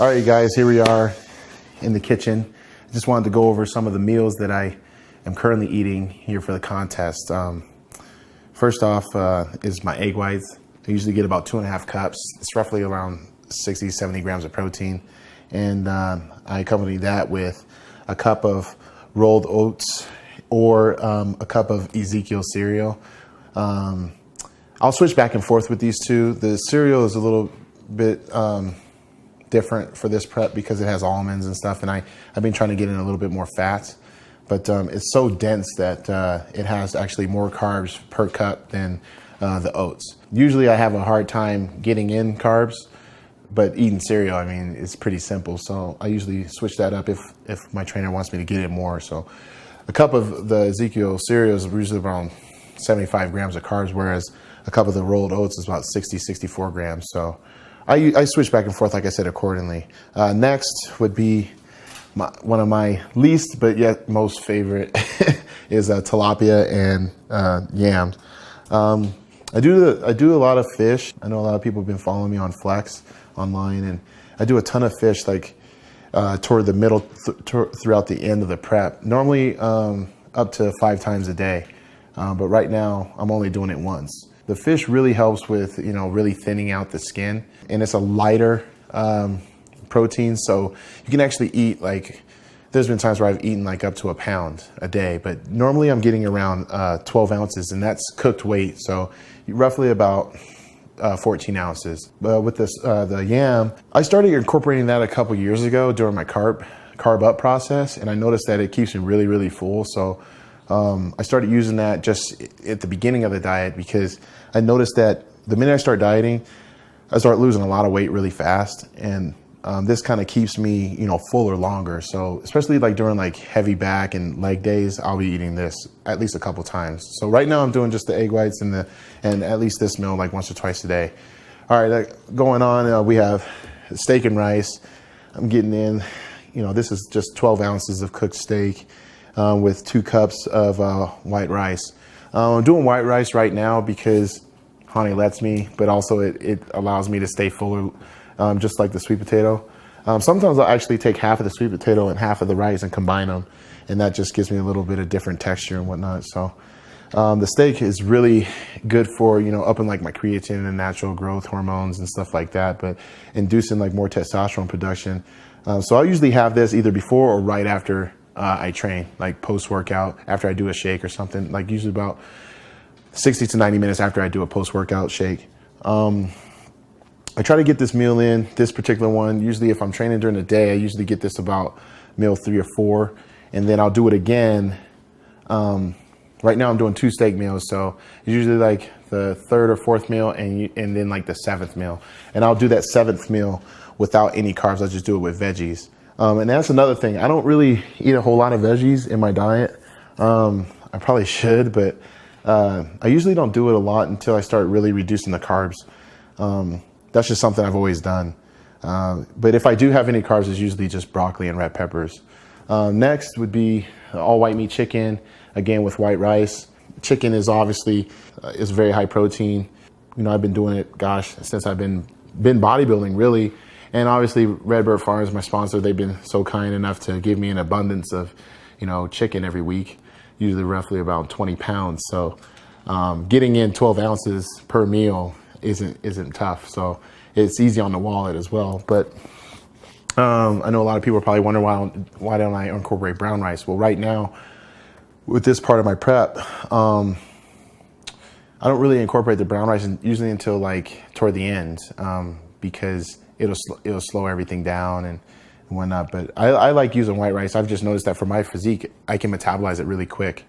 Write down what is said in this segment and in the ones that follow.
All right, guys, here we are in the kitchen. I just wanted to go over some of the meals that I am currently eating here for the contest. First off is my egg whites. I usually get about 2.5 cups. It's roughly around 60, 70 grams of protein. And I accompany that with a cup of rolled oats or a cup of Ezekiel cereal. I'll switch back and forth with these two. The cereal is a little bit different for this prep because it has almonds and stuff, and I've been trying to get in a little bit more fats, but it's so dense that it has actually more carbs per cup than the oats. Usually I have a hard time getting in carbs, but eating cereal, I mean, it's pretty simple. So I usually switch that up if my trainer wants me to get in more. So a cup of the Ezekiel cereal is usually around 75 grams of carbs, whereas a cup of the rolled oats is about 60, 64 grams. So I switch back and forth, like I said, accordingly. Next would be one of my least, but yet most favorite is tilapia and yams. I do a lot of fish. I know a lot of people have been following me on Flex online, and I do a ton of fish, like toward the middle, throughout the end of the prep. Normally up to 5 times a day, but right now I'm only doing it once. The fish really helps with, really thinning out the skin, and it's a lighter protein, so you can actually eat, like, there's been times where I've eaten like up to a pound a day, but normally I'm getting around 12 ounces, and that's cooked weight, so roughly about 14 ounces. With this, the yam, I started incorporating that a couple years ago during my carb up process, and I noticed that it keeps me really, really full. So I started using that just at the beginning of the diet because I noticed that the minute I start dieting, I start losing a lot of weight really fast, and this kind of keeps me, fuller longer. So especially like during like heavy back and leg days, I'll be eating this at least a couple times. So right now I'm doing just the egg whites and at least this meal like once or twice a day. All right, going on, we have steak and rice. I'm getting in, this is just 12 ounces of cooked steak with 2 cups of white rice. I'm doing white rice right now because Honey lets me, but also it allows me to stay fuller. Just like the sweet potato. Sometimes I'll actually take half of the sweet potato and half of the rice and combine them, and that just gives me a little bit of different texture and whatnot. So the steak is really good for, upping like my creatine and natural growth hormones and stuff like that, but inducing like more testosterone production. So I usually have this either before or right after I train, like post-workout, after I do a shake or something, like usually about 60 to 90 minutes after I do a post-workout shake. I try to get this meal in, this particular one. Usually if I'm training during the day, I usually get this about meal 3 or 4, and then I'll do it again. Right now I'm doing 2 steak meals, so it's usually like the 3rd or 4th meal and then like the 7th meal. And I'll do that 7th meal without any carbs. I'll just do it with veggies. And that's another thing. I don't really eat a whole lot of veggies in my diet. I probably should, but I usually don't do it a lot until I start really reducing the carbs. That's just something I've always done. But if I do have any carbs, it's usually just broccoli and red peppers. Next would be all white meat chicken, again with white rice. Chicken is obviously is very high protein. I've been doing it, since I've been bodybuilding really. And obviously Redbird Farms, my sponsor, they've been so kind enough to give me an abundance of, chicken every week, usually roughly about 20 pounds. So getting in 12 ounces per meal isn't tough, so it's easy on the wallet as well. But I know a lot of people are probably wondering why don't I incorporate brown rice? Well, right now with this part of my prep, I don't really incorporate the brown rice usually until like toward the end, because it'll slow everything down and whatnot. But I like using white rice. I've just noticed that for my physique, I can metabolize it really quick,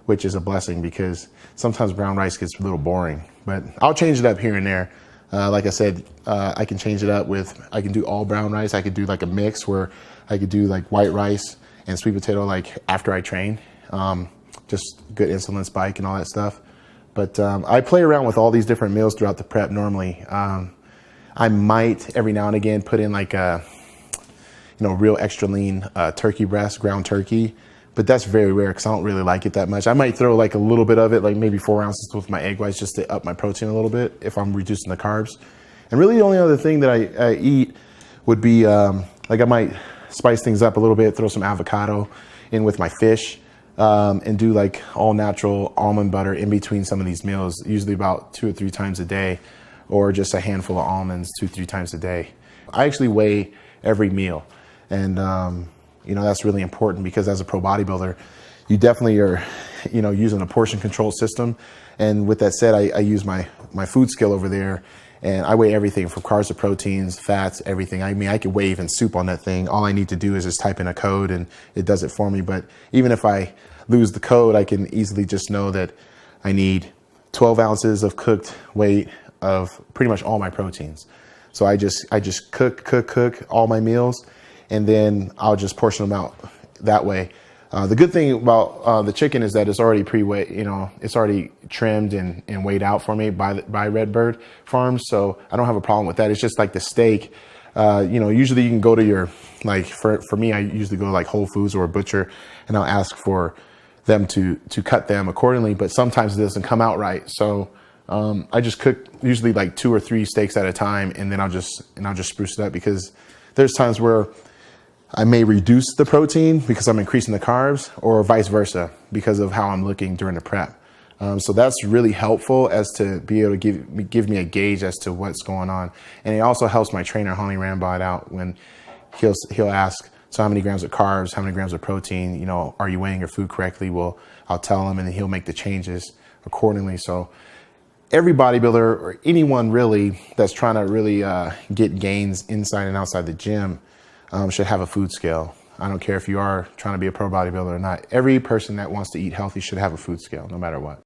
which is a blessing because sometimes brown rice gets a little boring. But I'll change it up here and there. Like I said, I can change it up I can do all brown rice. I could do like a mix where I could do like white rice and sweet potato like after I train. Just good insulin spike and all that stuff. But I play around with all these different meals throughout the prep normally. I might every now and again put in like a, real extra lean turkey breast, ground turkey. But that's very rare because I don't really like it that much. I might throw like a little bit of it, like maybe 4 ounces with my egg whites just to up my protein a little bit if I'm reducing the carbs. And really the only other thing that I eat would be like I might spice things up a little bit, throw some avocado in with my fish, and do like all natural almond butter in between some of these meals, usually about 2 or 3 times a day, or just a handful of almonds 2 or 3 times a day. I actually weigh every meal, and you know, that's really important because as a pro bodybuilder, you definitely are, you know, using a portion control system. And with that said, I use my food scale over there, and I weigh everything from carbs to proteins, fats, everything. I mean, I could weigh even soup on that thing. All I need to do is just type in a code and it does it for me. But even if I lose the code, I can easily just know that I need 12 ounces of cooked weight of pretty much all my proteins. So I just cook all my meals, and then I'll just portion them out that way. The good thing about the chicken is that it's already pre-weighed, you know, it's already trimmed and weighed out for me by Redbird Farms. So I don't have a problem with that. It's just like the steak, you know, usually you can go to your, like for me, I usually go to like Whole Foods or a butcher, and I'll ask for them to cut them accordingly, but sometimes it doesn't come out right. So I just cook usually like 2 or 3 steaks at a time, and then I'll just spruce it up, because there's times where I may reduce the protein because I'm increasing the carbs, or vice versa because of how I'm looking during the prep. So that's really helpful as to be able to give me a gauge as to what's going on. And it also helps my trainer, Holly Rambod, out when he'll ask, so how many grams of carbs, how many grams of protein, you know, are you weighing your food correctly? Well, I'll tell him, and then he'll make the changes accordingly. So every bodybuilder, or anyone really that's trying to really get gains inside and outside the gym, should have a food scale. I don't care if you are trying to be a pro bodybuilder or not. Every person that wants to eat healthy should have a food scale, no matter what.